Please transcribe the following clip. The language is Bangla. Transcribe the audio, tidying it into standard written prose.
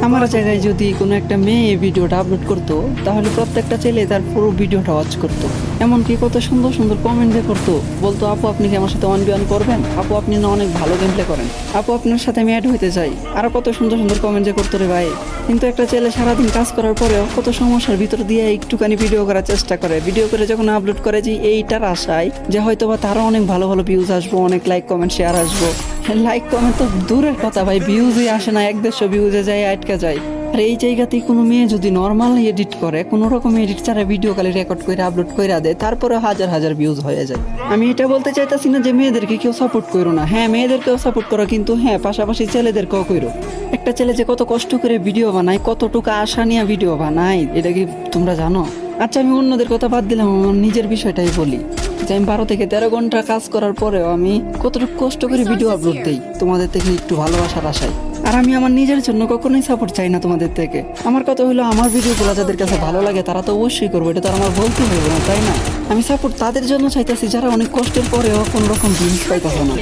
আমার জায়গায় যদি কোনো একটা মেয়ে ভিডিওটা আপলোড করতো তাহলে প্রত্যেকটা ছেলে তার পুরো ভিডিওটা ওয়াচ করতো। এমনকি কত সুন্দর সুন্দর কমেন্ট যে করতো, বলতো আপু আপনি কি আমার সাথে 1v1 করবেন, আপু আপনি না অনেক ভালো গেম প্লে করেন, আপু আপনার সাথে আমি অ্যাড হইতে চাই, আরো কত সুন্দর সুন্দর কমেন্ট যে করতো রে ভাই। কিন্তু একটা ছেলে সারাদিন কাজ করার পরেও কত সমস্যার ভিতর দিয়ে একটুখানি ভিডিও করার চেষ্টা করে, ভিডিও করে যখন আপলোড করে যে এইটার আশায় যে হয়তো বা তারও অনেক ভালো ভালো ভিউজ আসবো, অনেক লাইক কমেন্ট শেয়ার আসবো। লাইক কমেন্ট তো দূরের কথা ভাই, ভিউজই আসে না, 1-150 ভিউজে যায় আটকে যায়। আর এই জায়গাতেই কোনো মেয়ে যদি নর্মাল এডিট করে, কোনো রকম এডিট ছাড়া ভিডিও খালি রেকর্ড করে আপলোড করে দেয়, তারপরে হাজার হাজার ভিউজ হয়ে যায়। আমি এটা বলতে চাইতেছি না যে মেয়েদেরকে কেউ সাপোর্ট করো না, হ্যাঁ মেয়েদেরকেও সাপোর্ট করো, কিন্তু হ্যাঁ পাশাপাশি ছেলেদেরকেও করো। একটা ছেলে যে কত কষ্ট করে ভিডিও বানায়, কতটুকু আশা নিয়ে ভিডিও বানায়, এটা কি তোমরা জানো? আচ্ছা আমি অন্যদের কথা বাদ দিলাম, আমার নিজের বিষয়টাই বলি যে আমি 12 থেকে 13 ঘন্টা কাজ করার পরেও আমি কতটুকু কষ্ট করে ভিডিও আপলোড দিই তোমাদের থেকে একটু ভালোবাসার আশায়। আর আমি আমার নিজের জন্য কখনোই সাপোর্ট চাই না তোমাদের থেকে। আমার কথা হলো আমার ভিডিওগুলো যাদের কাছে ভালো লাগে তারা তো অবশ্যই করবো, এটা তো আর আমার বলতে হবে না, তাই না? আমি সাপোর্ট তাদের জন্য চাইতেছি যারা অনেক কষ্টের পরেও কোনো রকম ভিউজ পাইতেছে না।